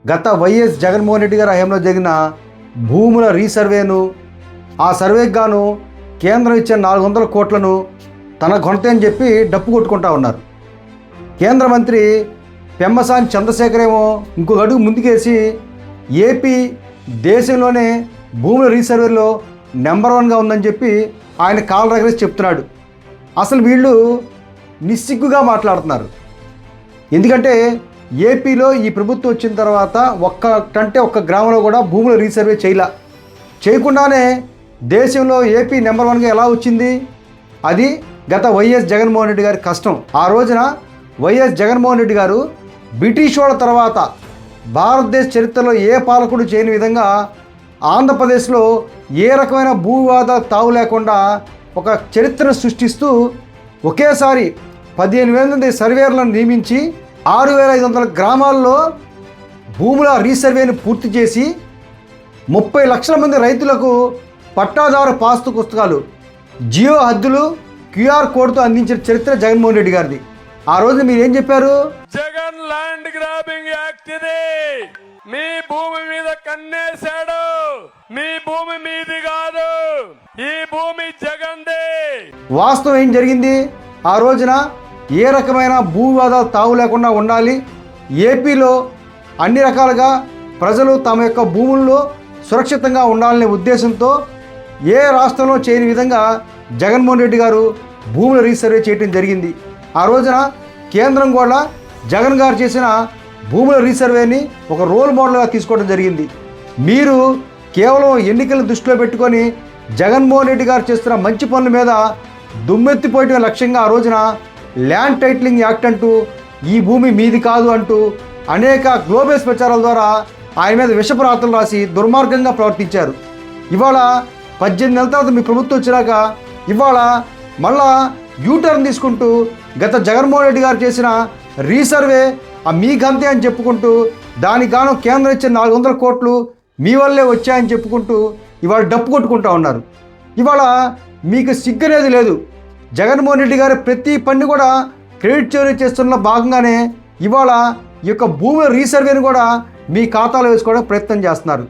గత వైఎస్ జగన్మోహన్ రెడ్డి గారి హయాంలో జరిగిన భూముల రీసర్వేను, ఆ సర్వేకి గాను కేంద్రం ఇచ్చే 400 కోట్లను తన కొనతే అని చెప్పి డప్పు కొట్టుకుంటా ఉన్నారు. కేంద్ర మంత్రి పెమ్మసాని చంద్రశేఖర్ ఏమో ఇంకొక అడుగు ముందుకేసి ఏపీ దేశంలోనే భూముల రీసర్వేలో నెంబర్ 1గా ఉందని చెప్పి ఆయన కాలు రగరేసి చెప్తున్నాడు. అసలు వీళ్ళు నిస్సిగ్గుగా మాట్లాడుతున్నారు. ఎందుకంటే ఏపీలో ఈ ప్రభుత్వం వచ్చిన తర్వాత ఒక్క గ్రామంలో కూడా భూముల రీసర్వే చేయకుండానే దేశంలో ఏపీ నెంబర్ 1గా ఎలా వచ్చింది? అది గత వైఎస్ జగన్మోహన్ రెడ్డి గారి కష్టం. ఆ రోజున వైఎస్ జగన్మోహన్ రెడ్డి గారు బ్రిటిష్ వాళ్ళ తర్వాత భారతదేశ చరిత్రలో ఏ పాలకుడు చేయని విధంగా ఆంధ్రప్రదేశ్లో ఏ రకమైన భూ వివాదాలు తావు లేకుండా ఒక చరిత్రను సృష్టిస్తూ ఒకేసారి 15,000 మంది సర్వేయర్లను నియమించి 6,500 గ్రామాల్లో భూముల రీసర్వేను పూర్తి చేసి 30 లక్షల మంది రైతులకు పట్టాదారు పాస్తు పుస్తకాలు, జియో హద్దులు, క్యూఆర్ కోడ్తో అందించిన చరిత్ర జగన్మోహన్ రెడ్డి గారిది. ఆ రోజు మీరు ఏం చెప్పారు? జగన్ ల్యాండ్ గ్రాబింగ్ యాక్ట్ ఇది, మీ భూమి మీద కన్నేశాడు, మీ భూమి మీది కాదు, ఈ భూమి జగన్దే. వాస్తవం ఏం జరిగింది? ఆ రోజున ఏ రకమైన భూ వివాదాలు తావు లేకుండా ఉండాలి, ఏపీలో అన్ని రకాలుగా ప్రజలు తమ యొక్క భూముల్లో సురక్షితంగా ఉండాలనే ఉద్దేశంతో ఏ రాష్ట్రంలో చేయని విధంగా జగన్మోహన్ రెడ్డి గారు భూముల రీసర్వే చేయడం జరిగింది. ఆ రోజున కేంద్రం కూడా జగన్ గారు చేసిన భూముల రీసర్వేని ఒక రోల్ మోడల్గా తీసుకోవడం జరిగింది. మీరు కేవలం ఎన్నికలను దృష్టిలో పెట్టుకొని జగన్మోహన్ రెడ్డి గారు చేస్తున్న మంచి పనుల మీద దుమ్మెత్తిపోయటం లక్ష్యంగా ఆ రోజున ల్యాండ్ టైటిలింగ్ యాక్ట్ అంటూ, ఈ భూమి మీది కాదు అంటూ అనేక గ్లోబల్స్ ప్రచారాల ద్వారా ఆయన మీద విషపురాతలు రాసి దుర్మార్గంగా ప్రవర్తించారు. ఇవాళ 18 నెలల తర్వాత మీ ప్రభుత్వం వచ్చినాక ఇవాళ మళ్ళా యూటర్న్ తీసుకుంటూ గత జగన్మోహన్ రెడ్డి గారు చేసిన రీసర్వే మీ గంతే అని చెప్పుకుంటూ దానికి గాను కేంద్రం ఇచ్చిన 400 కోట్లు మీ వల్లే వచ్చాయని చెప్పుకుంటూ ఇవాళ డప్పు కొట్టుకుంటూ ఉన్నారు. ఇవాళ మీకు సిగ్గనేది లేదు. జగన్మోహన్ రెడ్డి గారు ప్రతి పని కూడా క్రెడిట్ చోరీ చేస్తున్న భాగంగానే ఇవాళ ఈ యొక్క భూముల రీసర్వేని కూడా మీ ఖాతాలో వేసుకోవడానికి ప్రయత్నం చేస్తున్నారు.